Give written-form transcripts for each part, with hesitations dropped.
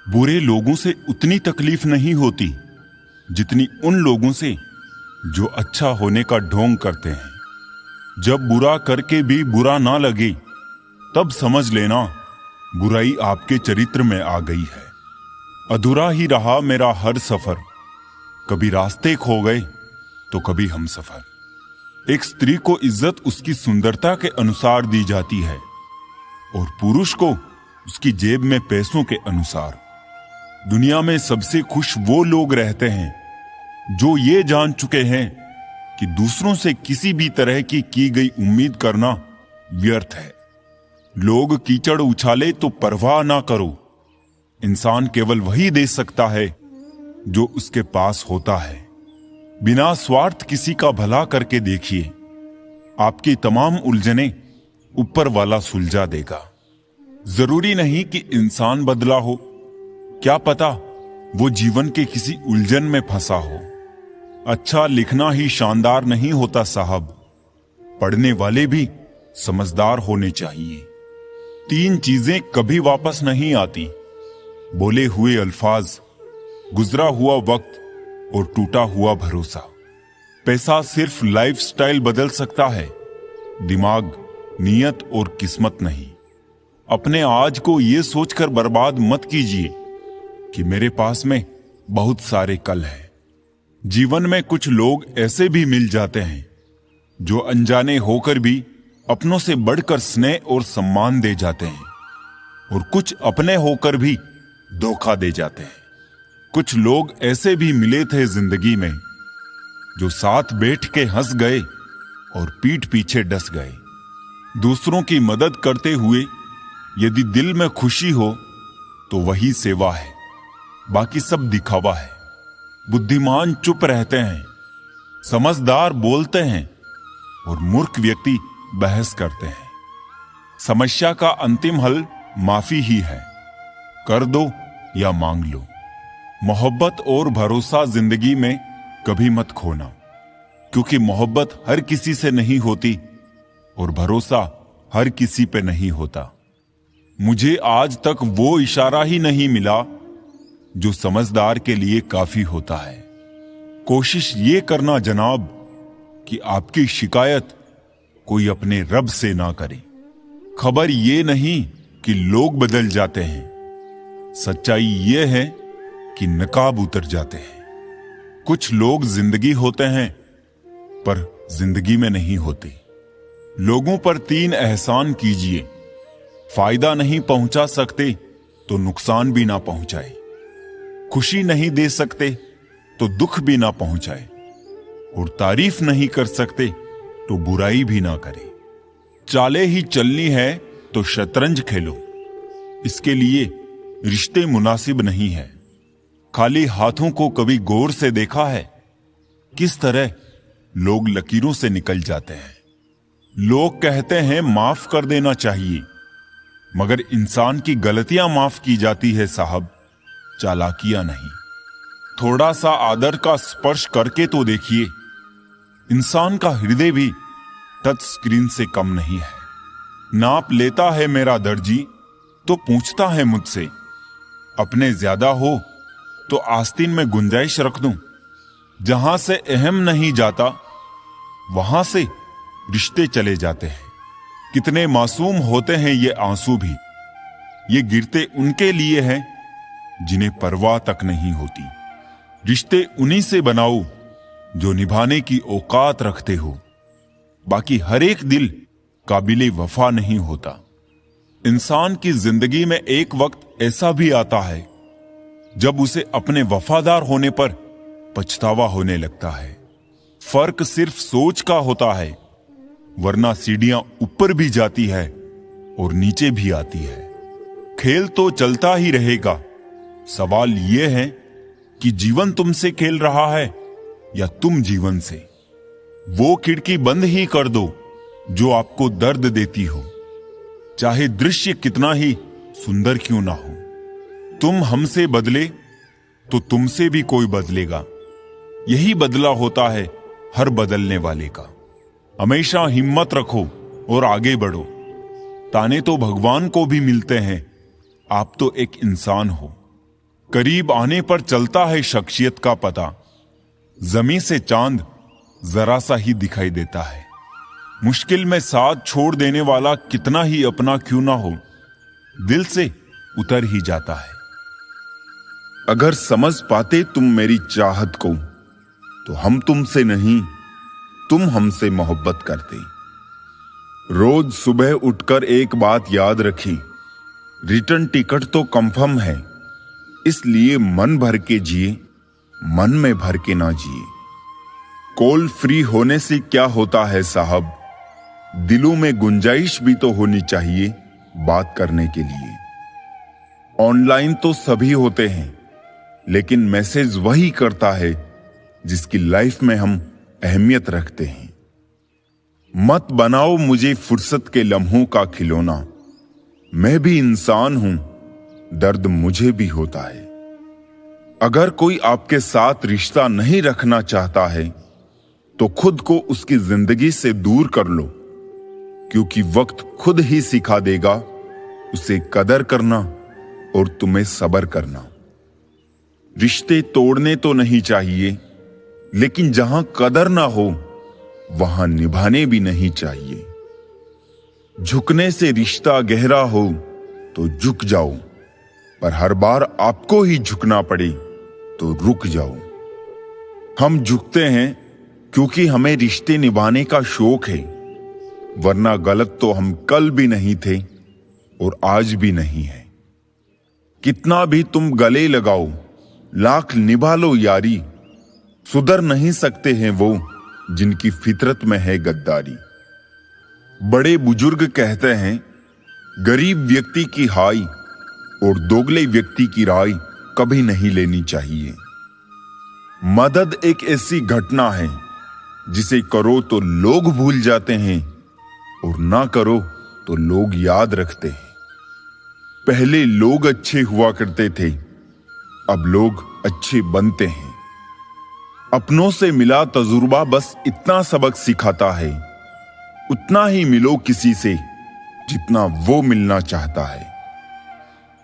बुरे लोगों से उतनी तकलीफ नहीं होती जितनी उन लोगों से जो अच्छा होने का ढोंग करते हैं। जब बुरा करके भी बुरा ना लगे तब समझ लेना बुराई आपके चरित्र में आ गई है। अधूरा ही रहा मेरा हर सफर, कभी रास्ते खो गए तो कभी हम सफर। एक स्त्री को इज्जत उसकी सुंदरता के अनुसार दी जाती है और पुरुष को उसकी जेब में पैसों के अनुसार। दुनिया में सबसे खुश वो लोग रहते हैं जो ये जान चुके हैं कि दूसरों से किसी भी तरह की गई उम्मीद करना व्यर्थ है। लोग कीचड़ उछाले तो परवाह ना करो, इंसान केवल वही दे सकता है जो उसके पास होता है। बिना स्वार्थ किसी का भला करके देखिए, आपकी तमाम उलझनें ऊपर वाला सुलझा देगा। जरूरी नहीं कि इंसान बदला हो, क्या पता वो जीवन के किसी उलझन में फंसा हो। अच्छा लिखना ही शानदार नहीं होता साहब, पढ़ने वाले भी समझदार होने चाहिए। 3 चीजें कभी वापस नहीं आती, बोले हुए अल्फाज, गुजरा हुआ वक्त और टूटा हुआ भरोसा। पैसा सिर्फ लाइफस्टाइल बदल सकता है, दिमाग, नियत और किस्मत नहीं। अपने आज को यह सोचकर बर्बाद मत कीजिए कि मेरे पास में बहुत सारे कल हैं। जीवन में कुछ लोग ऐसे भी मिल जाते हैं जो अनजाने होकर भी अपनों से बढ़कर स्नेह और सम्मान दे जाते हैं, और कुछ अपने होकर भी धोखा दे जाते हैं। कुछ लोग ऐसे भी मिले थे जिंदगी में जो साथ बैठ के हंस गए और पीठ पीछे डस गए। दूसरों की मदद करते हुए यदि दिल में खुशी हो तो वही सेवा है, बाकी सब दिखावा है। बुद्धिमान चुप रहते हैं, समझदार बोलते हैं और मूर्ख व्यक्ति बहस करते हैं। समस्या का अंतिम हल माफी ही है, कर दो या मांग लो। मोहब्बत और भरोसा जिंदगी में कभी मत खोना, क्योंकि मोहब्बत हर किसी से नहीं होती और भरोसा हर किसी पे नहीं होता। मुझे आज तक वो इशारा ही नहीं मिला जो समझदार के लिए काफी होता है। कोशिश ये करना जनाब कि आपकी शिकायत कोई अपने रब से ना करे। खबर ये नहीं कि लोग बदल जाते हैं, सच्चाई ये है कि नकाब उतर जाते हैं। कुछ लोग जिंदगी होते हैं पर जिंदगी में नहीं होते। लोगों पर 3 एहसान कीजिए, फायदा नहीं पहुंचा सकते तो नुकसान भी ना पहुंचाए, खुशी नहीं दे सकते तो दुख भी ना पहुंचाए, और तारीफ नहीं कर सकते तो बुराई भी ना करे। चाले ही चलनी है तो शतरंज खेलो, इसके लिए रिश्ते मुनासिब नहीं है। खाली हाथों को कभी गौर से देखा है किस तरह लोग लकीरों से निकल जाते हैं। लोग कहते हैं माफ कर देना चाहिए, मगर इंसान की गलतियां माफ की जाती है साहब, चालाकियां नहीं। थोड़ा सा आदर का स्पर्श करके तो देखिए, इंसान का हृदय भी टच स्क्रीन से कम नहीं है। नाप लेता है मेरा दर्जी तो पूछता है मुझसे, अपने ज्यादा हो तो आस्तीन में गुंजाइश रख दूं। जहां से अहम नहीं जाता वहां से रिश्ते चले जाते हैं। कितने मासूम होते हैं ये आंसू भी, ये गिरते उनके लिए हैं जिन्हें परवाह तक नहीं होती। रिश्ते उन्हीं से बनाओ जो निभाने की औकात रखते हो, बाकी हर एक दिल काबिले वफा नहीं होता। इंसान की जिंदगी में एक वक्त ऐसा भी आता है जब उसे अपने वफादार होने पर पछतावा होने लगता है। फर्क सिर्फ सोच का होता है, वरना सीढ़ियां ऊपर भी जाती है और नीचे भी आती है। खेल तो चलता ही रहेगा, सवाल यह है कि जीवन तुमसे खेल रहा है या तुम जीवन से। वो खिड़की बंद ही कर दो जो आपको दर्द देती हो, चाहे दृश्य कितना ही सुंदर क्यों ना हो। तुम हमसे बदले तो तुमसे भी कोई बदलेगा, यही बदला होता है हर बदलने वाले का। हमेशा हिम्मत रखो और आगे बढ़ो। ताने तो भगवान को भी मिलते हैं, आप तो एक इंसान हो। करीब आने पर चलता है शख्सियत का पता। जमीन से चांद जरा सा ही दिखाई देता है। मुश्किल में साथ छोड़ देने वाला कितना ही अपना क्यों ना हो, दिल से उतर ही जाता है। अगर समझ पाते तुम मेरी चाहत को, तो हम तुमसे नहीं, तुम हमसे मोहब्बत करते। रोज सुबह उठकर एक बात याद रखी, रिटर्न टिकट तो कंफर्म है, इसलिए मन भर के जिए, मन में भर के ना जिए। कॉल फ्री होने से क्या होता है साहब, दिलों में गुंजाइश भी तो होनी चाहिए बात करने के लिए। ऑनलाइन तो सभी होते हैं, लेकिन मैसेज वही करता है जिसकी लाइफ में हम अहमियत रखते हैं। मत बनाओ मुझे फुर्सत के लम्हों का खिलौना, मैं भी इंसान हूं, दर्द मुझे भी होता है। अगर कोई आपके साथ रिश्ता नहीं रखना चाहता है, तो खुद को उसकी जिंदगी से दूर कर लो, क्योंकि वक्त खुद ही सिखा देगा उसे कदर करना और तुम्हें सब्र करना। रिश्ते तोड़ने तो नहीं चाहिए, लेकिन जहां कदर ना हो वहां निभाने भी नहीं चाहिए। झुकने से रिश्ता गहरा हो तो झुक जाओ, पर हर बार आपको ही झुकना पड़े तो रुक जाओ। हम झुकते हैं क्योंकि हमें रिश्ते निभाने का शौक है, वरना गलत तो हम कल भी नहीं थे और आज भी नहीं है। कितना भी तुम गले लगाओ, लाख निभा लो यारी, सुधर नहीं सकते हैं वो जिनकी फितरत में है गद्दारी। बड़े बुजुर्ग कहते हैं, गरीब व्यक्ति की हाय और दोगले व्यक्ति की राय कभी नहीं लेनी चाहिए। मदद एक ऐसी घटना है जिसे करो तो लोग भूल जाते हैं और ना करो तो लोग याद रखते हैं। पहले लोग अच्छे हुआ करते थे, अब लोग अच्छे बनते हैं। अपनों से मिला तजुर्बा बस इतना सबक सिखाता है, उतना ही मिलो किसी से जितना वो मिलना चाहता है।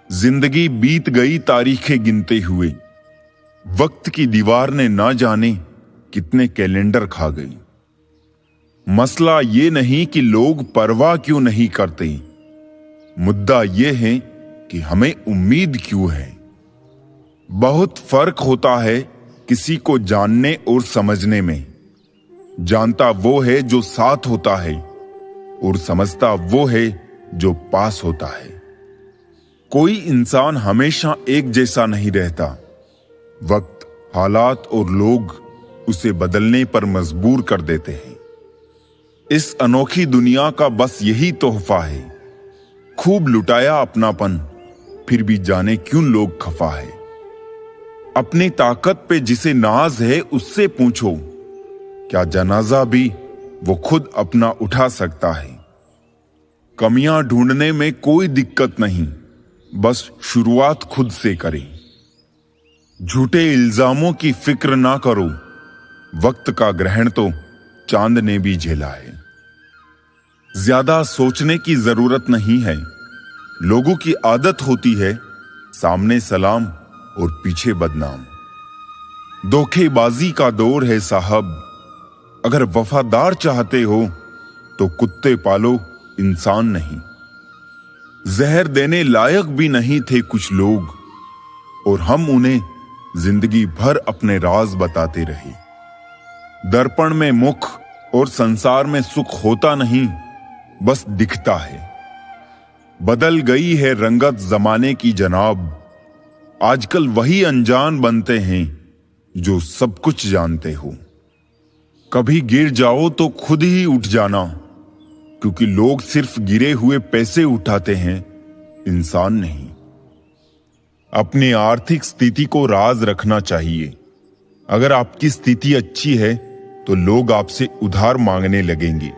जिंदगी बीत गई तारीखें गिनते हुए, वक्त की दीवार ने ना जाने कितने कैलेंडर खा गई। मसला ये नहीं कि लोग परवाह क्यों नहीं करते, मुद्दा ये है कि हमें उम्मीद क्यों है। बहुत फर्क होता है किसी को जानने और समझने में। जानता वो है जो साथ होता है और समझता वो है जो पास होता है। कोई इंसान हमेशा एक जैसा नहीं रहता। वक्त, हालात और लोग उसे बदलने पर मजबूर कर देते हैं। इस अनोखी दुनिया का बस यही तोहफा है, खूब लुटाया अपनापन, फिर भी जाने क्यों लोग खफा है। अपनी ताकत पे जिसे नाज है उससे पूछो, क्या जनाजा भी वो खुद अपना उठा सकता है। कमियां ढूंढने में कोई दिक्कत नहीं, बस शुरुआत खुद से करें। झूठे इल्जामों की फिक्र ना करो, वक्त का ग्रहण तो चांद ने भी झेला है। ज्यादा सोचने की जरूरत नहीं है, लोगों की आदत होती है सामने सलाम और पीछे बदनाम। धोखेबाजी का दौर है साहब, अगर वफादार चाहते हो तो कुत्ते पालो, इंसान नहीं। जहर देने लायक भी नहीं थे कुछ लोग, और हम उन्हें जिंदगी भर अपने राज बताते रहे। दर्पण में मुख और संसार में सुख होता नहीं, बस दिखता है। बदल गई है रंगत जमाने की जनाब, आजकल वही अनजान बनते हैं जो सब कुछ जानते हो। कभी गिर जाओ तो खुद ही उठ जाना, क्योंकि लोग सिर्फ गिरे हुए पैसे उठाते हैं, इंसान नहीं। अपनी आर्थिक स्थिति को राज रखना चाहिए। अगर आपकी स्थिति अच्छी है तो लोग आपसे उधार मांगने लगेंगे,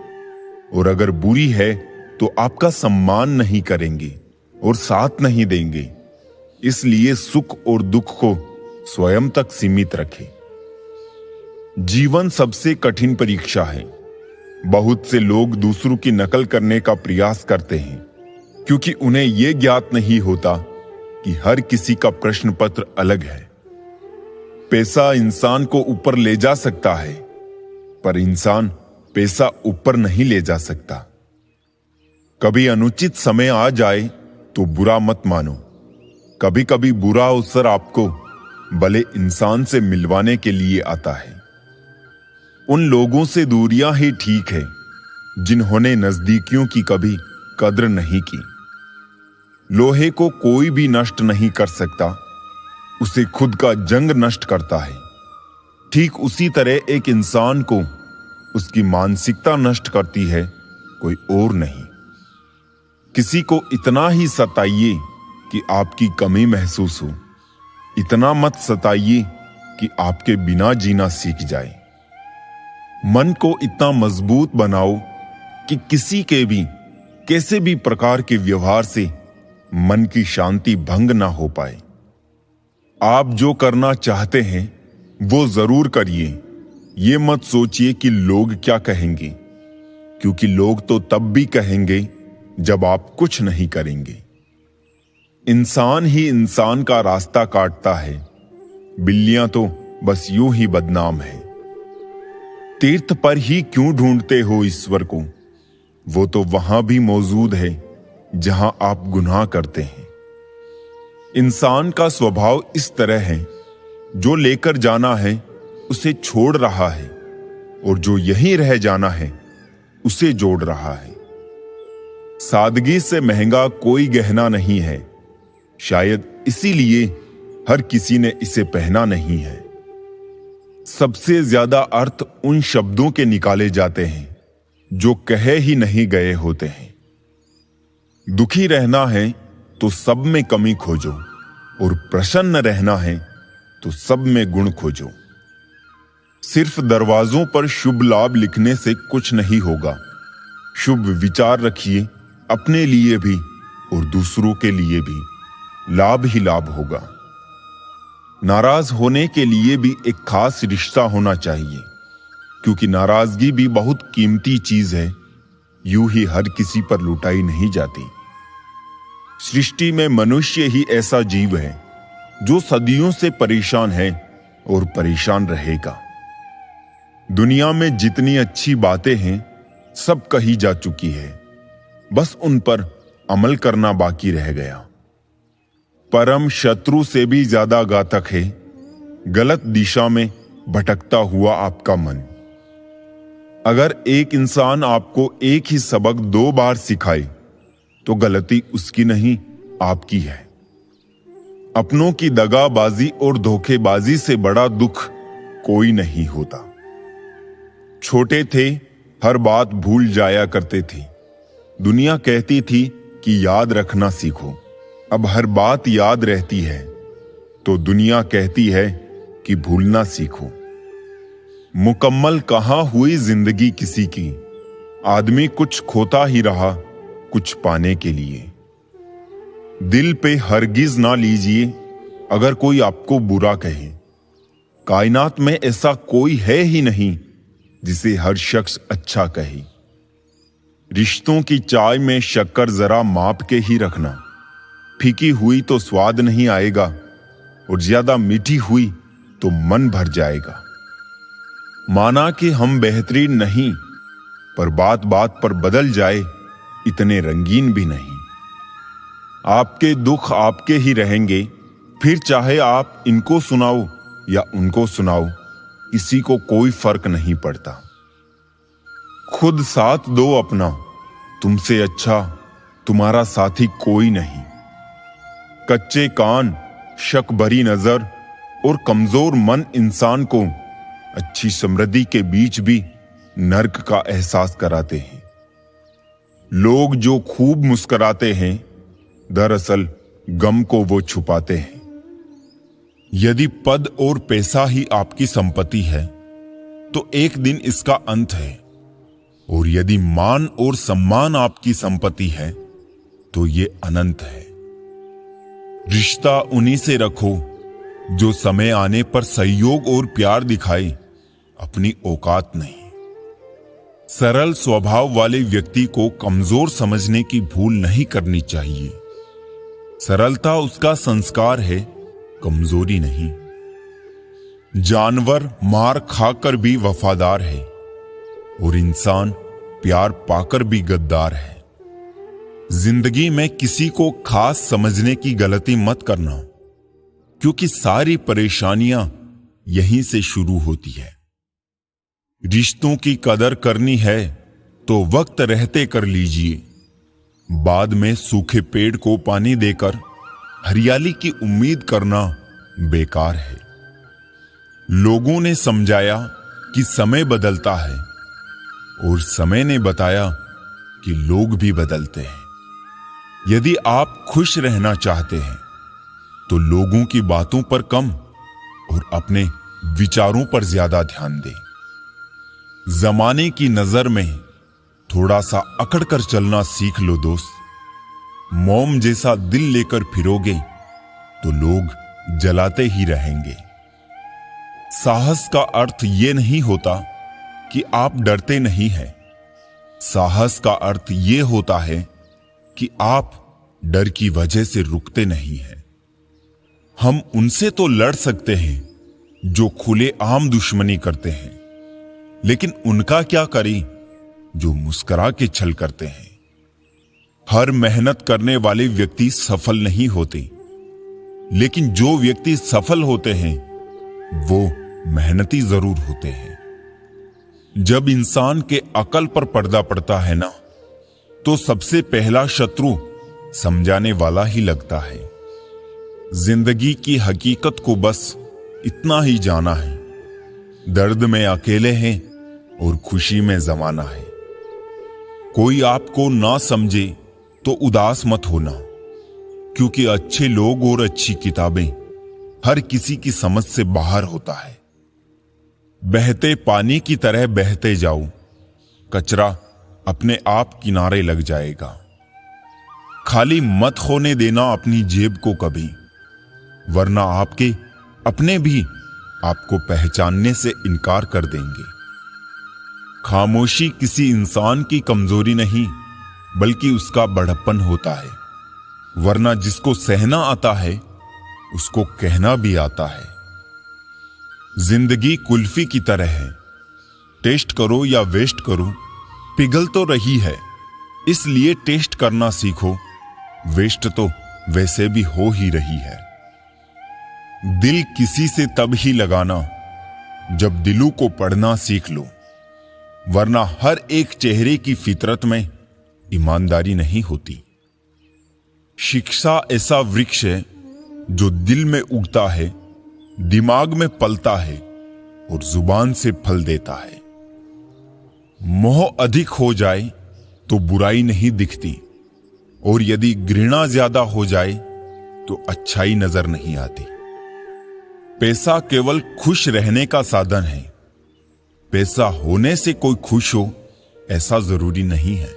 और अगर बुरी है तो आपका सम्मान नहीं करेंगे और साथ नहीं देंगे। इसलिए सुख और दुख को स्वयं तक सीमित रखें। जीवन सबसे कठिन परीक्षा है। बहुत से लोग दूसरों की नकल करने का प्रयास करते हैं, क्योंकि उन्हें यह ज्ञात नहीं होता कि हर किसी का प्रश्न पत्र अलग है। पैसा इंसान को ऊपर ले जा सकता है, पर इंसान पैसा ऊपर नहीं ले जा सकता। कभी अनुचित समय आ जाए तो बुरा मत मानो। कभी कभी बुरा अवसर आपको भले इंसान से मिलवाने के लिए आता है। उन लोगों से दूरियां ही ठीक है जिन्होंने नजदीकियों की कभी कद्र नहीं की। लोहे को कोई भी नष्ट नहीं कर सकता, उसे खुद का जंग नष्ट करता है। ठीक उसी तरह एक इंसान को उसकी मानसिकता नष्ट करती है, कोई और नहीं। किसी को इतना ही सताइए कि आपकी कमी महसूस हो, इतना मत सताइए कि आपके बिना जीना सीख जाए। मन को इतना मजबूत बनाओ कि किसी के भी कैसे भी प्रकार के व्यवहार से मन की शांति भंग ना हो पाए। आप जो करना चाहते हैं वो जरूर करिए। ये मत सोचिए कि लोग क्या कहेंगे, क्योंकि लोग तो तब भी कहेंगे जब आप कुछ नहीं करेंगे। इंसान ही इंसान का रास्ता काटता है, बिल्लियां तो बस यूं ही बदनाम है। तीर्थ पर ही क्यों ढूंढते हो ईश्वर को, वो तो वहां भी मौजूद है जहां आप गुनाह करते हैं। इंसान का स्वभाव इस तरह है, जो लेकर जाना है उसे छोड़ रहा है, और जो यहीं रह जाना है उसे जोड़ रहा है। सादगी से महंगा कोई गहना नहीं है, शायद इसीलिए हर किसी ने इसे पहना नहीं है। सबसे ज्यादा अर्थ उन शब्दों के निकाले जाते हैं जो कहे ही नहीं गए होते हैं। दुखी रहना है तो सब में कमी खोजो, और प्रसन्न रहना है तो सब में गुण खोजो। सिर्फ दरवाजों पर शुभ लाभ लिखने से कुछ नहीं होगा। शुभ विचार रखिए, अपने लिए भी और दूसरों के लिए भी लाभ ही लाभ होगा। नाराज होने के लिए भी एक खास रिश्ता होना चाहिए, क्योंकि नाराजगी भी बहुत कीमती चीज है, यूं ही हर किसी पर लुटाई नहीं जाती। सृष्टि में मनुष्य ही ऐसा जीव है जो सदियों से परेशान है और परेशान रहेगा। दुनिया में जितनी अच्छी बातें हैं सब कही जा चुकी है, बस उन पर अमल करना बाकी रह गया। परम शत्रु से भी ज्यादा घातक है गलत दिशा में भटकता हुआ आपका मन। अगर एक इंसान आपको एक ही सबक 2 बार सिखाए तो गलती उसकी नहीं, आपकी है। अपनों की दगाबाजी और धोखेबाजी से बड़ा दुख कोई नहीं होता। छोटे थे, हर बात भूल जाया करते थे। दुनिया कहती थी कि याद रखना सीखो। अब हर बात याद रहती है तो दुनिया कहती है कि भूलना सीखो। मुकम्मल कहां हुई जिंदगी किसी की, आदमी कुछ खोता ही रहा कुछ पाने के लिए। दिल पे हरगिज ना लीजिए अगर कोई आपको बुरा कहे। कायनात में ऐसा कोई है ही नहीं जिसे हर शख्स अच्छा कहे। रिश्तों की चाय में शक्कर जरा माप के ही रखना। फीकी हुई तो स्वाद नहीं आएगा, और ज्यादा मीठी हुई तो मन भर जाएगा। माना कि हम बेहतरीन नहीं, पर बात बात पर बदल जाए इतने रंगीन भी नहीं। आपके दुख आपके ही रहेंगे, फिर चाहे आप इनको सुनाओ या उनको सुनाओ, किसी को कोई फर्क नहीं पड़ता। खुद साथ दो अपना, तुमसे अच्छा तुम्हारा साथी कोई नहीं। कच्चे कान, शक भरी नजर और कमजोर मन इंसान को अच्छी समृद्धि के बीच भी नर्क का एहसास कराते हैं। लोग जो खूब मुस्कुराते हैं, दरअसल गम को वो छुपाते हैं। यदि पद और पैसा ही आपकी संपत्ति है तो एक दिन इसका अंत है, और यदि मान और सम्मान आपकी संपत्ति है तो ये अनंत है। रिश्ता उन्हीं से रखो जो समय आने पर सहयोग और प्यार दिखाए, अपनी औकात नहीं। सरल स्वभाव वाले व्यक्ति को कमजोर समझने की भूल नहीं करनी चाहिए। सरलता उसका संस्कार है, कमजोरी नहीं। जानवर मार खाकर भी वफादार है और इंसान प्यार पाकर भी गद्दार है। जिंदगी में किसी को खास समझने की गलती मत करना, क्योंकि सारी परेशानियां यहीं से शुरू होती है। रिश्तों की कदर करनी है तो वक्त रहते कर लीजिए, बाद में सूखे पेड़ को पानी देकर हरियाली की उम्मीद करना बेकार है। लोगों ने समझाया कि समय बदलता है और समय ने बताया कि लोग भी बदलते हैं। यदि आप खुश रहना चाहते हैं तो लोगों की बातों पर कम और अपने विचारों पर ज्यादा ध्यान दें। जमाने की नजर में थोड़ा सा अकड़ कर चलना सीख लो दोस्त। मोम जैसा दिल लेकर फिरोगे तो लोग जलाते ही रहेंगे। साहस का अर्थ यह नहीं होता कि आप डरते नहीं हैं। साहस का अर्थ यह होता है कि आप डर की वजह से रुकते नहीं हैं। हम उनसे तो लड़ सकते हैं जो खुले आम दुश्मनी करते हैं, लेकिन उनका क्या करें जो मुस्कुरा के छल करते हैं। हर मेहनत करने वाले व्यक्ति सफल नहीं होते, लेकिन जो व्यक्ति सफल होते हैं वो मेहनती जरूर होते हैं। जब इंसान के अकल पर पर्दा पड़ता है ना, तो सबसे पहला शत्रु समझाने वाला ही लगता है। जिंदगी की हकीकत को बस इतना ही जाना है, दर्द में अकेले हैं और खुशी में जमाना है। कोई आपको ना समझे तो उदास मत होना, क्योंकि अच्छे लोग और अच्छी किताबें हर किसी की समझ से बाहर होता है। बहते पानी की तरह बहते जाओ, कचरा अपने आप किनारे लग जाएगा। खाली मत होने देना अपनी जेब को कभी, वरना आपके अपने भी आपको पहचानने से इनकार कर देंगे। खामोशी किसी इंसान की कमजोरी नहीं, बल्कि उसका बड़प्पन होता है, वरना जिसको सहना आता है उसको कहना भी आता है। जिंदगी कुल्फी की तरह है, टेस्ट करो या वेस्ट करो, पिघल तो रही है, इसलिए टेस्ट करना सीखो। वेस्ट तो वैसे भी हो ही रही है। दिल किसी से तब ही लगाना जब दिलों को पढ़ना सीख लो, वरना हर एक चेहरे की फितरत में ईमानदारी नहीं होती। शिक्षा ऐसा वृक्ष है जो दिल में उगता है, दिमाग में पलता है और जुबान से फल देता है। मोह अधिक हो जाए तो बुराई नहीं दिखती, और यदि घृणा ज्यादा हो जाए तो अच्छाई नजर नहीं आती। पैसा केवल खुश रहने का साधन है, पैसा होने से कोई खुश हो ऐसा जरूरी नहीं है।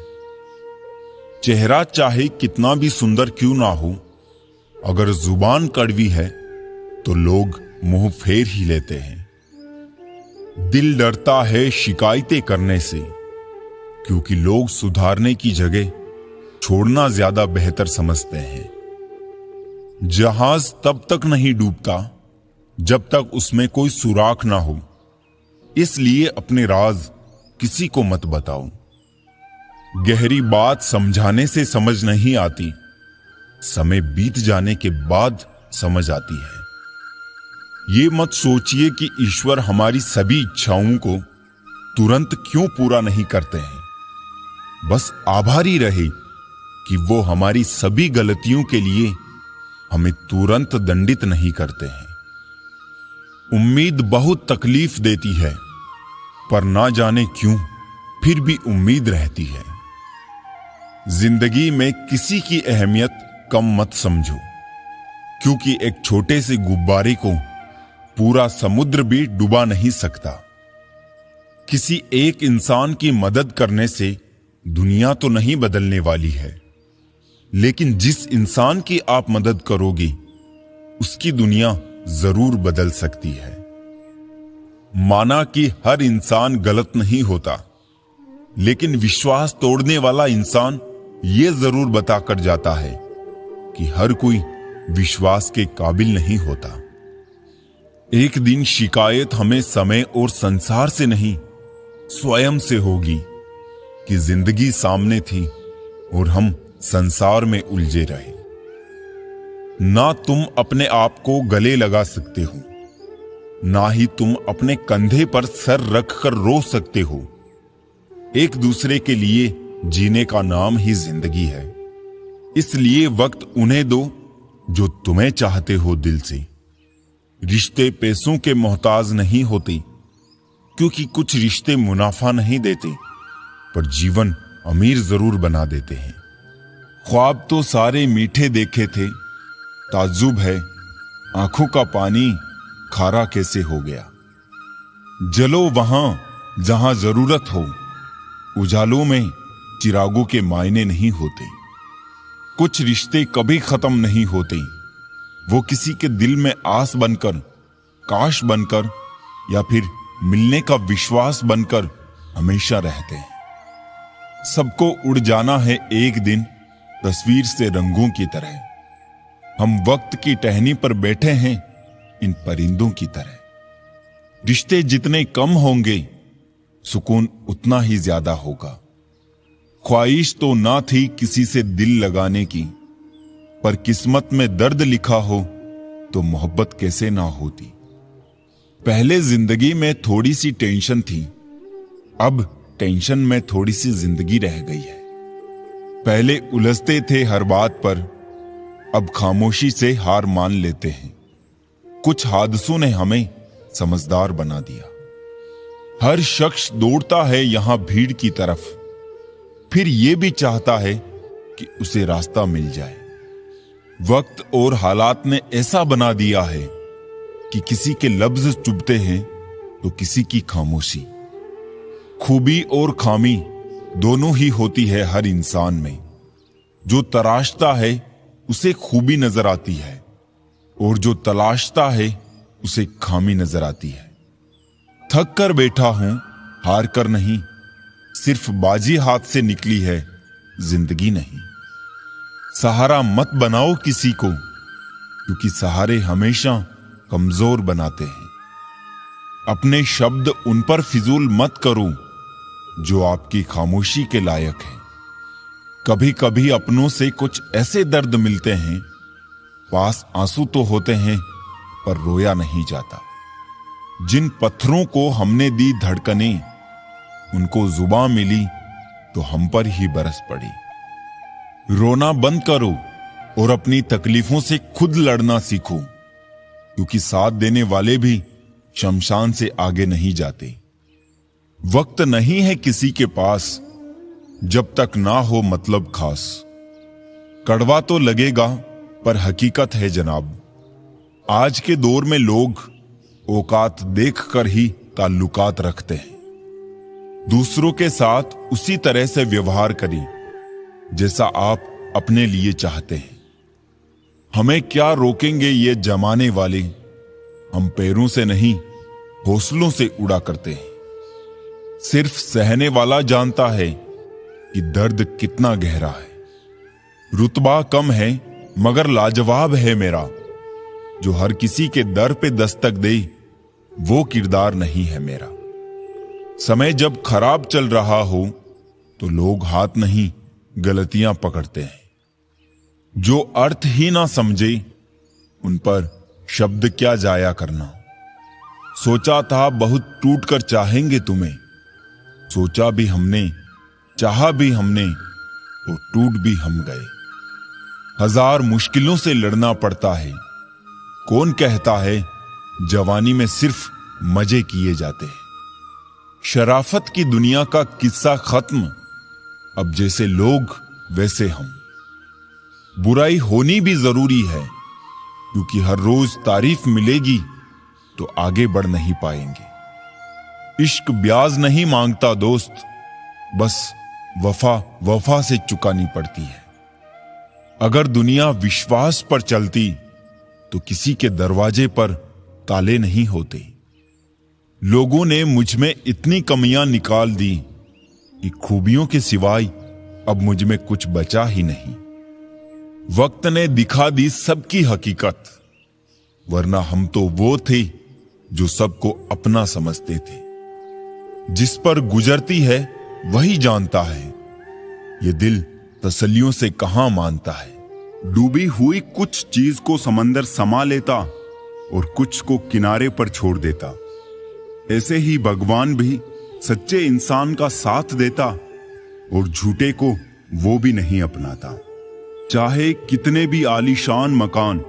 चेहरा चाहे कितना भी सुंदर क्यों ना हो, अगर जुबान कड़वी है तो लोग मुंह फेर ही लेते हैं। दिल डरता है शिकायतें करने से, क्योंकि लोग सुधारने की जगह छोड़ना ज्यादा बेहतर समझते हैं। जहाज तब तक नहीं डूबता जब तक उसमें कोई सुराख ना हो, इसलिए अपने राज किसी को मत बताओ। गहरी बात समझाने से समझ नहीं आती, समय बीत जाने के बाद समझ आती है। ये मत सोचिए कि ईश्वर हमारी सभी इच्छाओं को तुरंत क्यों पूरा नहीं करते हैं। बस आभारी रहे कि वो हमारी सभी गलतियों के लिए हमें तुरंत दंडित नहीं करते हैं। उम्मीद बहुत तकलीफ देती है, पर ना जाने क्यों फिर भी उम्मीद रहती है। जिंदगी में किसी की अहमियत कम मत समझो, क्योंकि एक छोटे से गुब्बारे को पूरा समुद्र भी डुबा नहीं सकता। किसी एक इंसान की मदद करने से दुनिया तो नहीं बदलने वाली है, लेकिन जिस इंसान की आप मदद करोगे उसकी दुनिया जरूर बदल सकती है। माना कि हर इंसान गलत नहीं होता, लेकिन विश्वास तोड़ने वाला इंसान ये जरूर बताकर जाता है कि हर कोई विश्वास के काबिल नहीं होता। एक दिन शिकायत हमें समय और संसार से नहीं, स्वयं से होगी कि जिंदगी सामने थी और हम संसार में उलझे रहे। ना तुम अपने आप को गले लगा सकते हो, ना ही तुम अपने कंधे पर सर रखकर रो सकते हो। एक दूसरे के लिए जीने का नाम ही जिंदगी है। इसलिए वक्त उन्हें दो जो तुम्हें चाहते हो दिल से। रिश्ते पैसों के मोहताज नहीं होते, क्योंकि कुछ रिश्ते मुनाफा नहीं देते, पर जीवन अमीर जरूर बना देते हैं। ख्वाब तो सारे मीठे देखे थे, ताज्जुब है आंखों का पानी खारा कैसे हो गया। जलो वहां जहां जरूरत हो, उजालों में चिरागों के मायने नहीं होते। कुछ रिश्ते कभी खत्म नहीं होते, वो किसी के दिल में आस बनकर, काश बनकर या फिर मिलने का विश्वास बनकर हमेशा रहते हैं। सबको उड़ जाना है एक दिन तस्वीर से रंगों की तरह। हम वक्त की टहनी पर बैठे हैं इन परिंदों की तरह। रिश्ते जितने कम होंगे, सुकून उतना ही ज्यादा होगा। ख्वाहिश तो ना थी किसी से दिल लगाने की, पर किस्मत में दर्द लिखा हो तो मोहब्बत कैसे ना होती। पहले जिंदगी में थोड़ी सी टेंशन थी, अब टेंशन में थोड़ी सी जिंदगी रह गई है। पहले उलझते थे हर बात पर, अब खामोशी से हार मान लेते हैं। कुछ हादसों ने हमें समझदार बना दिया। हर शख्स दौड़ता है यहां भीड़ की तरफ, फिर यह भी चाहता है कि उसे रास्ता मिल जाए। वक्त और हालात ने ऐसा बना दिया है कि किसी के लफ्ज चुभते हैं तो किसी की खामोशी। खूबी और खामी दोनों ही होती है हर इंसान में। जो तराशता है उसे खूबी नजर आती है, और जो तलाशता है उसे खामी नजर आती है। थक कर बैठा हूं, हार कर नहीं, सिर्फ बाजी हाथ से निकली है, जिंदगी नहीं। सहारा मत बनाओ किसी को, क्योंकि सहारे हमेशा कमजोर बनाते हैं। अपने शब्द उन पर फिजूल मत करो जो आपकी खामोशी के लायक हैं। कभी कभी अपनों से कुछ ऐसे दर्द मिलते हैं, पास आंसू तो होते हैं पर रोया नहीं जाता। जिन पत्थरों को हमने दी धड़कने, उनको जुबान मिली तो हम पर ही बरस पड़ी। रोना बंद करो और अपनी तकलीफों से खुद लड़ना सीखो, क्योंकि साथ देने वाले भी शमशान से आगे नहीं जाते। वक्त नहीं है किसी के पास जब तक ना हो मतलब खास। कड़वा तो लगेगा पर हकीकत है जनाब। आज के दौर में लोग औकात देखकर ही ताल्लुकात रखते हैं। दूसरों के साथ उसी तरह से व्यवहार करें जैसा आप अपने लिए चाहते हैं। हमें क्या रोकेंगे ये जमाने वाले, हम पैरों से नहीं हौसलों से उड़ा करते हैं। सिर्फ सहने वाला जानता है कि दर्द कितना गहरा है। रुतबा कम है मगर लाजवाब है मेरा, जो हर किसी के दर पे दस्तक दे, वो किरदार नहीं है मेरा। समय जब खराब चल रहा हो तो लोग हाथ नहीं गलतियां पकड़ते हैं। जो अर्थ ही ना समझे उन पर शब्द क्या जाया करना। सोचा था बहुत टूट कर चाहेंगे तुम्हें, सोचा भी हमने, चाहा भी हमने, और टूट भी हम गए। हजार मुश्किलों से लड़ना पड़ता है। कौन कहता है जवानी में सिर्फ मजे किए जाते हैं। शराफत की दुनिया का किस्सा खत्म, अब जैसे लोग वैसे हम। बुराई होनी भी जरूरी है, क्योंकि हर रोज तारीफ मिलेगी तो आगे बढ़ नहीं पाएंगे। इश्क ब्याज नहीं मांगता दोस्त, बस वफा वफा से चुकानी पड़ती है। अगर दुनिया विश्वास पर चलती तो किसी के दरवाजे पर ताले नहीं होते। लोगों ने मुझ में इतनी कमियां निकाल दी कि खूबियों के सिवाय अब मुझ में कुछ बचा ही नहीं। वक्त ने दिखा दी सबकी हकीकत, वरना हम तो वो थे जो सबको अपना समझते थे। जिस पर गुजरती है वही जानता है, ये दिल तसल्लियों से कहां मानता है। डूबी हुई कुछ चीज को समंदर समा लेता और कुछ को किनारे पर छोड़ देता। ऐसे ही भगवान भी सच्चे इंसान का साथ देता और झूठे को वो भी नहीं अपनाता। चाहे कितने भी आलीशान मकान,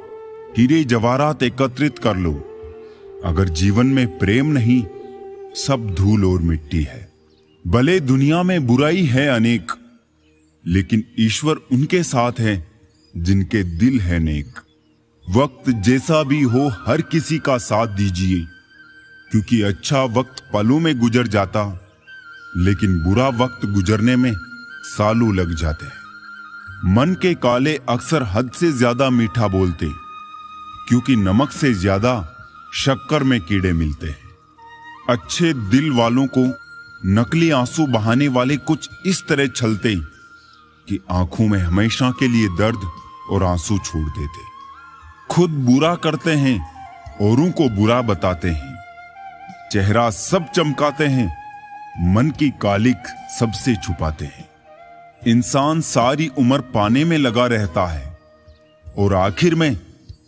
हीरे जवाहरात एकत्रित कर लो, अगर जीवन में प्रेम नहीं, सब धूल और मिट्टी है। भले दुनिया में बुराई है अनेक, लेकिन ईश्वर उनके साथ है जिनके दिल है नेक। वक्त जैसा भी हो हर किसी का साथ दीजिए, क्योंकि अच्छा वक्त पलों में गुजर जाता, लेकिन बुरा वक्त गुजरने में सालों लग जाते हैं। मन के काले अक्सर हद से ज्यादा मीठा बोलते, क्योंकि नमक से ज्यादा शक्कर में कीड़े मिलते हैं। अच्छे दिल वालों को नकली आंसू बहाने वाले कुछ इस तरह छलते कि आंखों में हमेशा के लिए दर्द और आंसू छोड़ देते। खुद बुरा करते हैं, औरों को बुरा बताते हैं। चेहरा सब चमकाते हैं, मन की कालिक सबसे छुपाते हैं। इंसान सारी उम्र पाने में लगा रहता है और आखिर में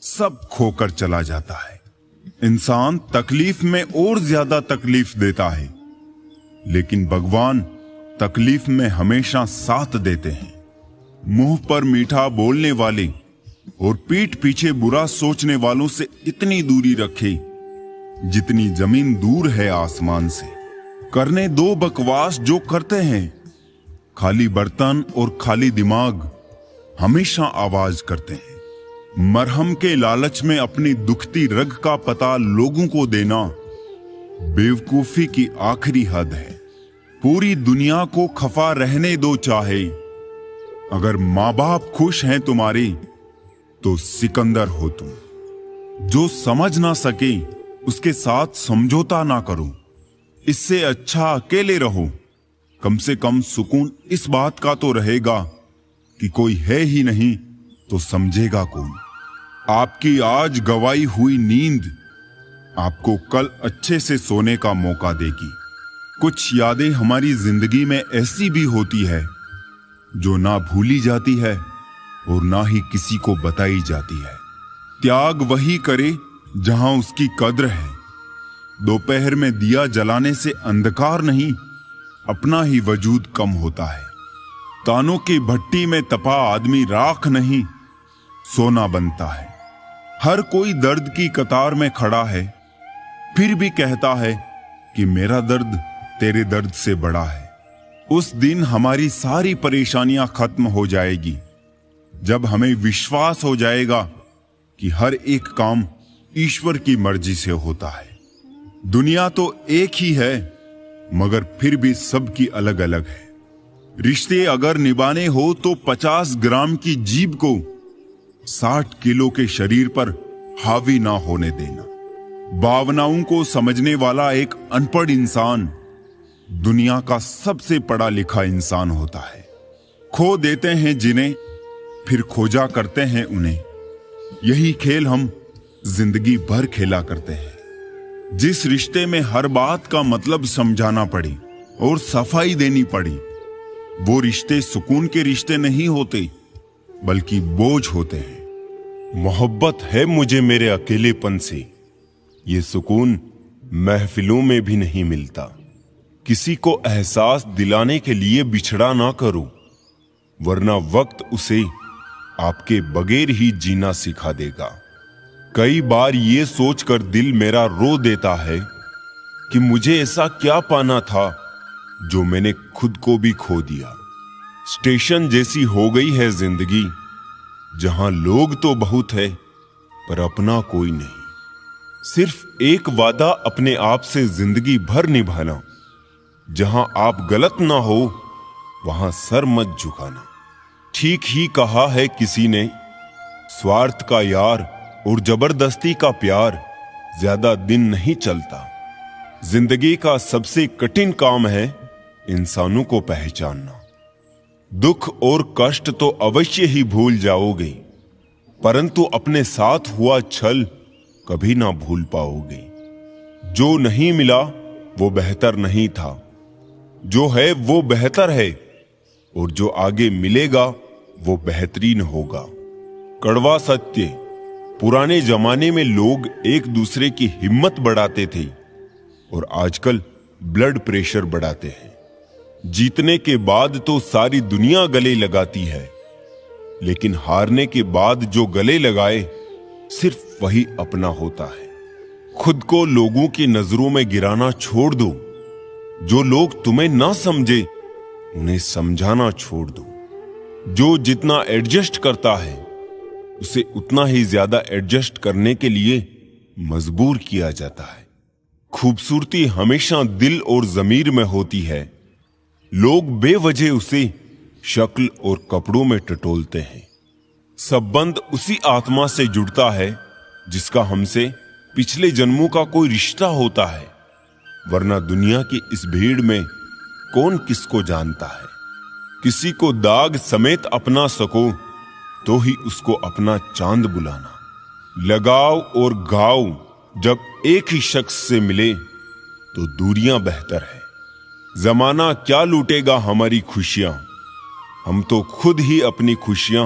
सब खोकर चला जाता है। इंसान तकलीफ में और ज्यादा तकलीफ देता है, लेकिन भगवान तकलीफ में हमेशा साथ देते हैं। मुंह पर मीठा बोलने वाले और पीठ पीछे बुरा सोचने वालों से इतनी दूरी रखे जितनी जमीन दूर है आसमान से। करने दो बकवास जो करते हैं, खाली बर्तन और खाली दिमाग हमेशा आवाज करते हैं। मरहम के लालच में अपनी दुखती रग का पता लोगों को देना बेवकूफी की आखिरी हद है। पूरी दुनिया को खफा रहने दो चाहे, अगर माँ बाप खुश हैं तुम्हारे तो सिकंदर हो तुम। जो समझ ना सके उसके साथ समझौता ना करो, इससे अच्छा अकेले रहो। कम से कम सुकून इस बात का तो रहेगा कि कोई है ही नहीं तो समझेगा कौन। आपकी आज गवाई हुई नींद आपको कल अच्छे से सोने का मौका देगी। कुछ यादें हमारी जिंदगी में ऐसी भी होती है जो ना भूली जाती है और ना ही किसी को बताई जाती है। त्याग वही करे जहां उसकी कद्र है। दोपहर में दिया जलाने से अंधकार नहीं, अपना ही वजूद कम होता है। तानों की भट्टी में तपा आदमी राख नहीं, सोना बनता है। हर कोई दर्द की कतार में खड़ा है, फिर भी कहता है कि मेरा दर्द तेरे दर्द से बड़ा है। उस दिन हमारी सारी परेशानियां खत्म हो जाएगी, जब हमें विश्वास हो जाएगा कि हर एक काम ईश्वर की मर्जी से होता है। दुनिया तो एक ही है, मगर फिर भी सबकी अलग अलग है। रिश्ते अगर निभाने हो तो 50 ग्राम की जीभ को 60 किलो के शरीर पर हावी ना होने देना। भावनाओं को समझने वाला एक अनपढ़ इंसान दुनिया का सबसे पढ़ा लिखा इंसान होता है। खो देते हैं जिन्हें, फिर खोजा करते हैं उन्हें। यही खेल हम जिंदगी भर खेला करते हैं। जिस रिश्ते में हर बात का मतलब समझाना पड़ी और सफाई देनी पड़ी, वो रिश्ते सुकून के रिश्ते नहीं होते, बल्कि बोझ होते हैं। मोहब्बत है मुझे मेरे अकेलेपन से, ये सुकून महफिलों में भी नहीं मिलता। किसी को एहसास दिलाने के लिए बिछड़ा ना करो, वरना वक्त उसे आपके बगैर ही जीना सिखा देगा। कई बार ये सोचकर दिल मेरा रो देता है कि मुझे ऐसा क्या पाना था जो मैंने खुद को भी खो दिया। स्टेशन जैसी हो गई है जिंदगी, जहां लोग तो बहुत है पर अपना कोई नहीं। सिर्फ एक वादा अपने आप से जिंदगी भर निभाना, जहां आप गलत ना हो वहां सर मत झुकाना। ठीक ही कहा है किसी ने, स्वार्थ का यार और जबरदस्ती का प्यार ज्यादा दिन नहीं चलता। जिंदगी का सबसे कठिन काम है इंसानों को पहचानना। दुख और कष्ट तो अवश्य ही भूल जाओगे, परंतु अपने साथ हुआ छल कभी ना भूल पाओगे। जो नहीं मिला वो बेहतर नहीं था, जो है वो बेहतर है, और जो आगे मिलेगा वो बेहतरीन होगा। कड़वा सत्य, पुराने जमाने में लोग एक दूसरे की हिम्मत बढ़ाते थे और आजकल ब्लड प्रेशर बढ़ाते हैं। जीतने के बाद तो सारी दुनिया गले लगाती है, लेकिन हारने के बाद जो गले लगाए सिर्फ वही अपना होता है। खुद को लोगों की नजरों में गिराना छोड़ दो। जो लोग तुम्हें ना समझे उन्हें समझाना छोड़ दो। जो जितना एडजस्ट करता है उसे उतना ही ज्यादा एडजस्ट करने के लिए मजबूर किया जाता है। खूबसूरती हमेशा दिल और जमीर में होती है। लोग बेवजह उसे शक्ल और कपड़ों में टटोलते हैं। संबंध उसी आत्मा से जुड़ता है जिसका हमसे पिछले जन्मों का कोई रिश्ता होता है, वरना दुनिया की इस भीड़ में कौन किसको जानता है। किसी को दाग समेत अपना सको तो ही उसको अपना चांद बुलाना। लगाव और घाव जब एक ही शख्स से मिले तो दूरियां बेहतर है। जमाना क्या लूटेगा हमारी खुशियां, हम तो खुद ही अपनी खुशियां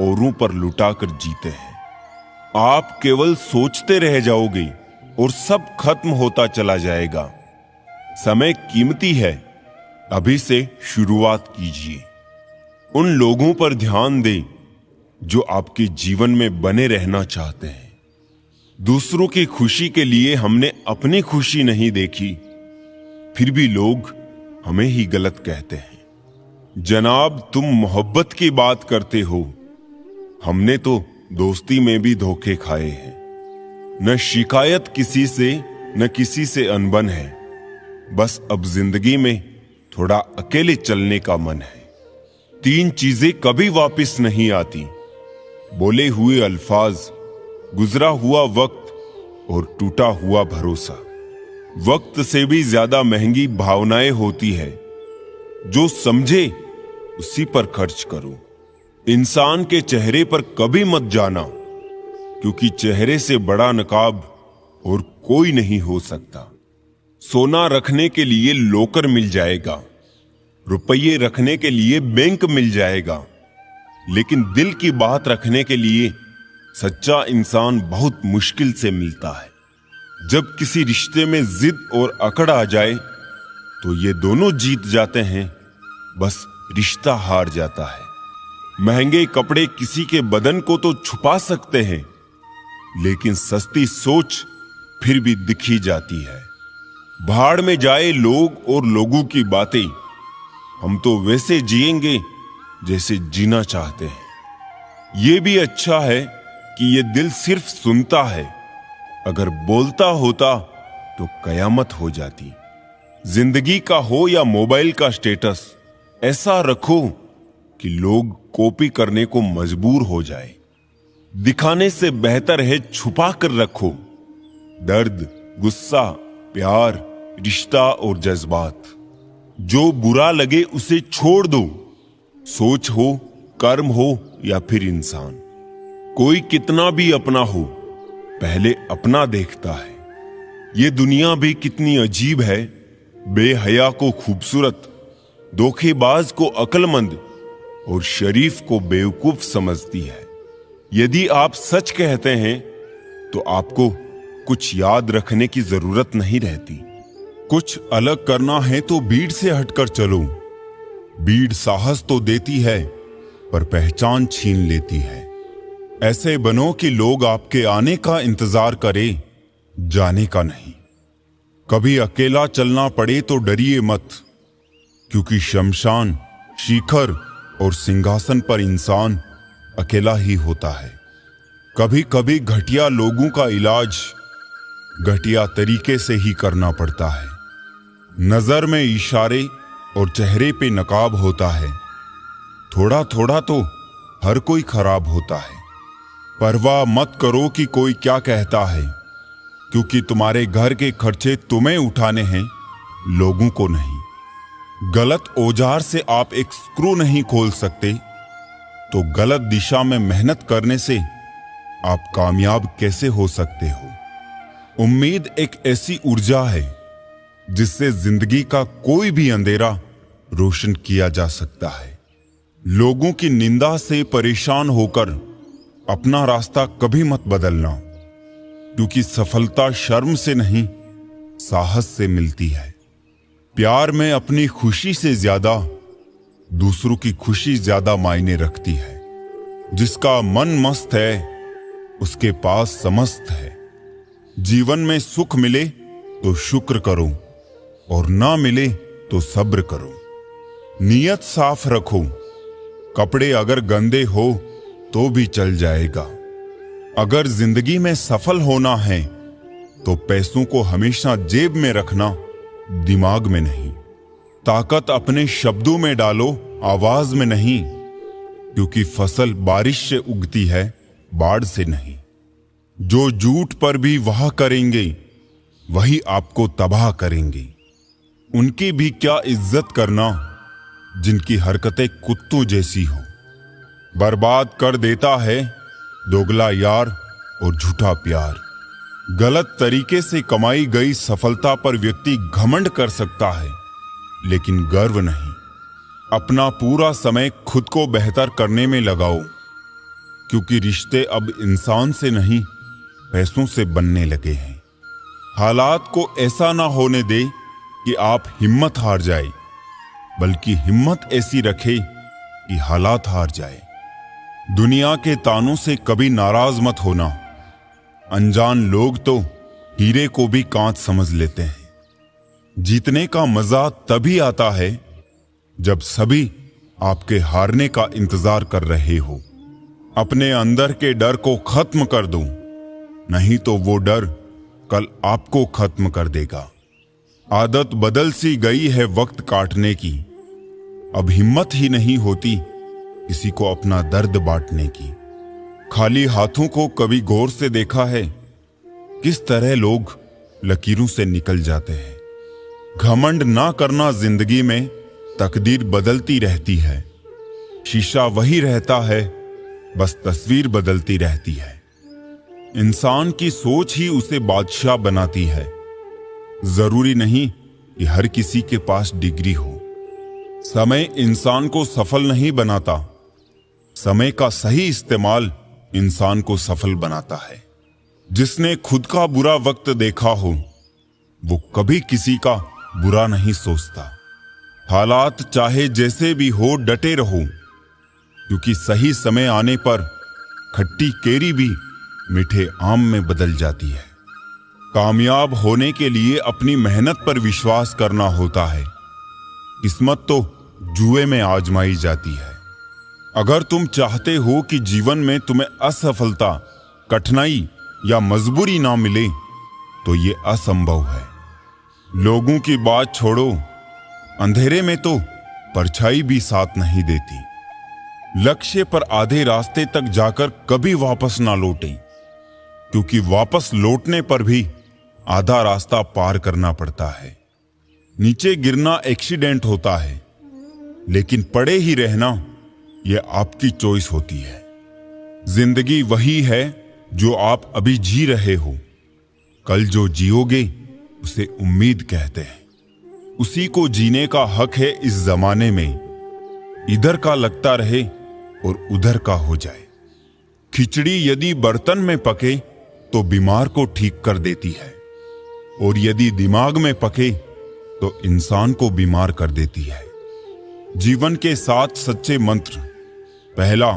औरों पर लुटाकर जीते हैं। आप केवल सोचते रह जाओगे और सब खत्म होता चला जाएगा। समय कीमती है, अभी से शुरुआत कीजिए। उन लोगों पर ध्यान दें जो आपके जीवन में बने रहना चाहते हैं। दूसरों की खुशी के लिए हमने अपनी खुशी नहीं देखी, फिर भी लोग हमें ही गलत कहते हैं। जनाब, तुम मोहब्बत की बात करते हो, हमने तो दोस्ती में भी धोखे खाए हैं। न शिकायत किसी से, न किसी से अनबन है। बस अब जिंदगी में थोड़ा अकेले चलने का मन है। 3 चीजें कभी वापस नहीं आती: बोले हुए अल्फाज, गुजरा हुआ वक्त और टूटा हुआ भरोसा। वक्त से भी ज्यादा महंगी भावनाएं होती है। जो समझे उसी पर खर्च करो। इंसान के चेहरे पर कभी मत जाना, क्योंकि चेहरे से बड़ा नकाब और कोई नहीं हो सकता। सोना रखने के लिए लोकर मिल जाएगा, रुपये रखने के लिए बैंक मिल जाएगा, लेकिन दिल की बात रखने के लिए सच्चा इंसान बहुत मुश्किल से मिलता है। जब किसी रिश्ते में जिद और अकड़ आ जाए तो ये दोनों जीत जाते हैं, बस रिश्ता हार जाता है। महंगे कपड़े किसी के बदन को तो छुपा सकते हैं, लेकिन सस्ती सोच फिर भी दिखी जाती है। भाड़ में जाए लोग और लोगों की बातें, हम तो वैसे जिएंगे जैसे जीना चाहते हैं। ये भी अच्छा है कि ये दिल सिर्फ सुनता है, अगर बोलता होता तो कयामत हो जाती। जिंदगी का हो या मोबाइल का स्टेटस, ऐसा रखो कि लोग कॉपी करने को मजबूर हो जाए। दिखाने से बेहतर है छुपा कर रखो। दर्द, गुस्सा, प्यार, रिश्ता और जज्बात। जो बुरा लगे उसे छोड़ दो। सोच हो, कर्म हो या फिर इंसान, कोई कितना भी अपना हो, पहले अपना देखता है। ये दुनिया भी कितनी अजीब है। बेहया को खूबसूरत, धोखेबाज को अक्लमंद और शरीफ को बेवकूफ समझती है। यदि आप सच कहते हैं तो आपको कुछ याद रखने की जरूरत नहीं रहती। कुछ अलग करना है तो भीड़ से हटकर चलो। भीड़ साहस तो देती है पर पहचान छीन लेती है। ऐसे बनो कि लोग आपके आने का इंतजार करें, जाने का नहीं। कभी अकेला चलना पड़े तो डरिए मत, क्योंकि शमशान, शिखर और सिंहासन पर इंसान अकेला ही होता है। कभी कभी घटिया लोगों का इलाज घटिया तरीके से ही करना पड़ता है। नजर में इशारे और चेहरे पे नकाब होता है। थोड़ा थोड़ा तो हर कोई खराब होता है। परवाह मत करो कि कोई क्या कहता है, क्योंकि तुम्हारे घर के खर्चे तुम्हें उठाने हैं, लोगों को नहीं। गलत औजार से आप एक स्क्रू नहीं खोल सकते, तो गलत दिशा में मेहनत करने से आप कामयाब कैसे हो सकते हो। उम्मीद एक ऐसी ऊर्जा है जिससे जिंदगी का कोई भी अंधेरा रोशन किया जा सकता है। लोगों की निंदा से परेशान होकर अपना रास्ता कभी मत बदलना, क्योंकि सफलता शर्म से नहीं, साहस से मिलती है। प्यार में अपनी खुशी से ज्यादा दूसरों की खुशी ज्यादा मायने रखती है। जिसका मन मस्त है उसके पास समस्त है। जीवन में सुख मिले तो शुक्र करो और ना मिले तो सब्र करो। नियत साफ रखो, कपड़े अगर गंदे हो तो भी चल जाएगा। अगर जिंदगी में सफल होना है तो पैसों को हमेशा जेब में रखना, दिमाग में नहीं। ताकत अपने शब्दों में डालो, आवाज में नहीं, क्योंकि फसल बारिश से उगती है, बाढ़ से नहीं। जो झूठ पर भी वाह करेंगे वही आपको तबाह करेंगे। उनकी भी क्या इज्जत करना जिनकी हरकतें कुत्तों जैसी हो। बर्बाद कर देता है दोगला यार और झूठा प्यार। गलत तरीके से कमाई गई सफलता पर व्यक्ति घमंड कर सकता है, लेकिन गर्व नहीं। अपना पूरा समय खुद को बेहतर करने में लगाओ, क्योंकि रिश्ते अब इंसान से नहीं, पैसों से बनने लगे हैं। हालात को ऐसा ना होने दे कि आप हिम्मत हार जाए, बल्कि हिम्मत ऐसी रखे कि हालात हार जाए। दुनिया के तानों से कभी नाराज मत होना। अनजान लोग तो हीरे को भी कांच समझ लेते हैं। जीतने का मजा तभी आता है जब सभी आपके हारने का इंतजार कर रहे हो। अपने अंदर के डर को खत्म कर दो, नहीं तो वो डर कल आपको खत्म कर देगा। आदत बदल सी गई है वक्त काटने की। अब हिम्मत ही नहीं होती किसी को अपना दर्द बांटने की। खाली हाथों को कभी गौर से देखा है किस तरह लोग लकीरों से निकल जाते हैं। घमंड ना करना, जिंदगी में तकदीर बदलती रहती है। शीशा वही रहता है, बस तस्वीर बदलती रहती है। इंसान की सोच ही उसे बादशाह बनाती है। जरूरी नहीं कि हर किसी के पास डिग्री हो। समय इंसान को सफल नहीं बनाता, समय का सही इस्तेमाल इंसान को सफल बनाता है। जिसने खुद का बुरा वक्त देखा हो वो कभी किसी का बुरा नहीं सोचता। हालात चाहे जैसे भी हो, डटे रहो, क्योंकि सही समय आने पर खट्टी केरी भी मीठे आम में बदल जाती है। कामयाब होने के लिए अपनी मेहनत पर विश्वास करना होता है। किस्मत तो जुए में आजमाई जाती है। अगर तुम चाहते हो कि जीवन में तुम्हें असफलता, कठिनाई या मजबूरी ना मिले, तो ये असंभव है। लोगों की बात छोड़ो, अंधेरे में तो परछाई भी साथ नहीं देती। लक्ष्य पर आधे रास्ते तक जाकर कभी वापस ना लौटे, क्योंकि वापस लौटने पर भी आधा रास्ता पार करना पड़ता है। नीचे गिरना एक्सीडेंट होता है, लेकिन पड़े ही रहना यह आपकी चॉइस होती है। जिंदगी वही है जो आप अभी जी रहे हो। कल जो जियोगे उसे उम्मीद कहते हैं। उसी को जीने का हक है इस जमाने में। इधर का लगता रहे और उधर का हो जाए। खिचड़ी यदि बर्तन में पके तो बीमार को ठीक कर देती है, और यदि दिमाग में पके तो इंसान को बीमार कर देती है। जीवन के 7 सच्चे मंत्र। पहला,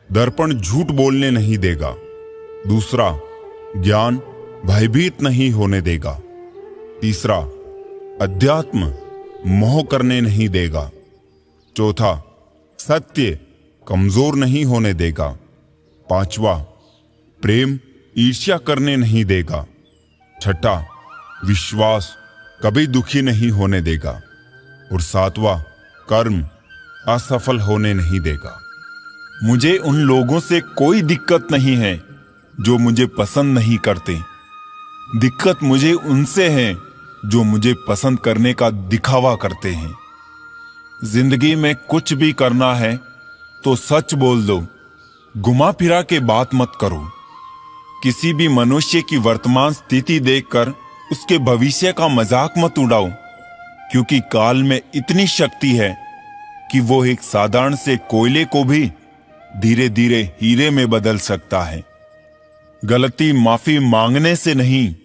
दर्पण झूठ बोलने नहीं देगा। दूसरा, ज्ञान भयभीत नहीं होने देगा। तीसरा, अध्यात्म मोह करने नहीं देगा। चौथा, सत्य कमजोर नहीं होने देगा। पांचवा, प्रेम ईर्ष्या करने नहीं देगा। छठा, विश्वास कभी दुखी नहीं होने देगा। और सातवां, कर्म असफल होने नहीं देगा। मुझे उन लोगों से कोई दिक्कत नहीं है जो मुझे पसंद नहीं करते। दिक्कत मुझे उनसे है जो मुझे पसंद करने का दिखावा करते हैं। जिंदगी में कुछ भी करना है तो सच बोल दो, घुमा फिरा के बात मत करो। किसी भी मनुष्य की वर्तमान स्थिति देखकर उसके भविष्य का मजाक मत उड़ाओ, क्योंकि काल में इतनी शक्ति है कि वो एक साधारण से कोयले को भी धीरे धीरे हीरे में बदल सकता है। गलती माफी मांगने से नहीं,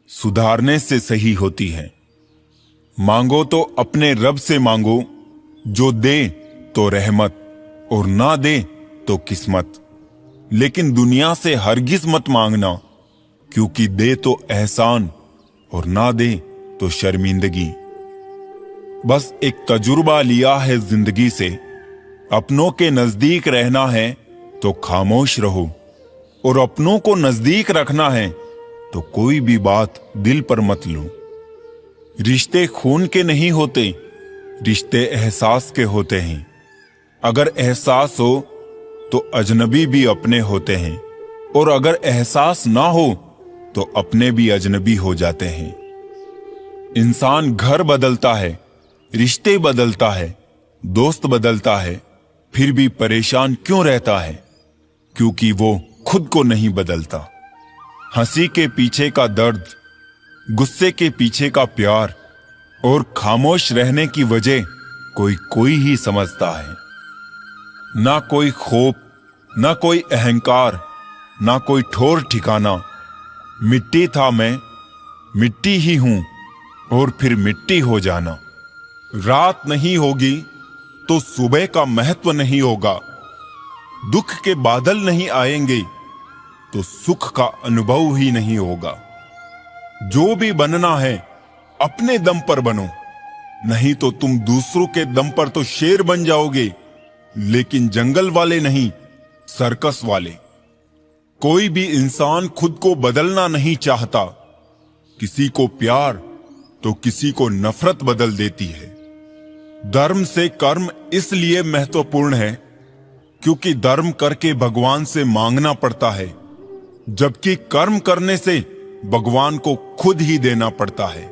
सुधारने से सही होती है। मांगो तो अपने रब से मांगो, जो दे तो रहमत और ना दे तो किस्मत। लेकिन दुनिया से हरगिज मत मांगना, क्योंकि दे तो एहसान और ना दे तो शर्मिंदगी। बस एक तजुर्बा लिया है जिंदगी से, अपनों के नजदीक रहना है तो खामोश रहो, और अपनों को नजदीक रखना है तो कोई भी बात दिल पर मत लो। रिश्ते खून के नहीं होते, रिश्ते एहसास के होते हैं। अगर एहसास हो तो अजनबी भी अपने होते हैं, और अगर एहसास ना हो तो अपने भी अजनबी हो जाते हैं। इंसान घर बदलता है, रिश्ते बदलता है, दोस्त बदलता है, फिर भी परेशान क्यों रहता है? क्योंकि वो खुद को नहीं बदलता। हंसी के पीछे का दर्द, गुस्से के पीछे का प्यार और खामोश रहने की वजह कोई ही समझता है। ना कोई खौफ, ना कोई अहंकार, ना कोई ठोर ठिकाना। मिट्टी था मैं, मिट्टी ही हूं, और फिर मिट्टी हो जाना। रात नहीं होगी तो सुबह का महत्व नहीं होगा। दुख के बादल नहीं आएंगे तो सुख का अनुभव ही नहीं होगा। जो भी बनना है अपने दम पर बनो, नहीं तो तुम दूसरों के दम पर तो शेर बन जाओगे, लेकिन जंगल वाले नहीं, सर्कस वाले। कोई भी इंसान खुद को बदलना नहीं चाहता। किसी को प्यार तो किसी को नफरत बदल देती है। धर्म से कर्म इसलिए महत्वपूर्ण है क्योंकि धर्म करके भगवान से मांगना पड़ता है, जबकि कर्म करने से भगवान को खुद ही देना पड़ता है।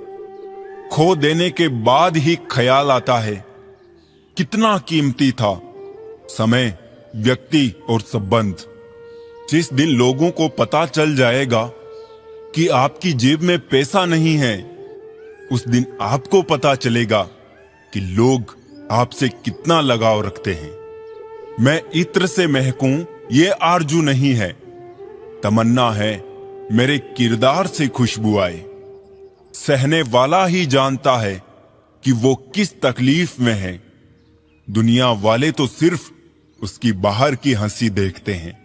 खो देने के बाद ही ख्याल आता है कितना कीमती था समय, व्यक्ति और संबंध। जिस दिन लोगों को पता चल जाएगा कि आपकी जेब में पैसा नहीं है, उस दिन आपको पता चलेगा कि लोग आपसे कितना लगाव रखते हैं। मैं इत्र से महकूं ये आरजू नहीं है, तमन्ना है मेरे किरदार से खुशबू आए। सहने वाला ही जानता है कि वो किस तकलीफ में है। दुनिया वाले तो सिर्फ उसकी बाहर की हंसी देखते हैं।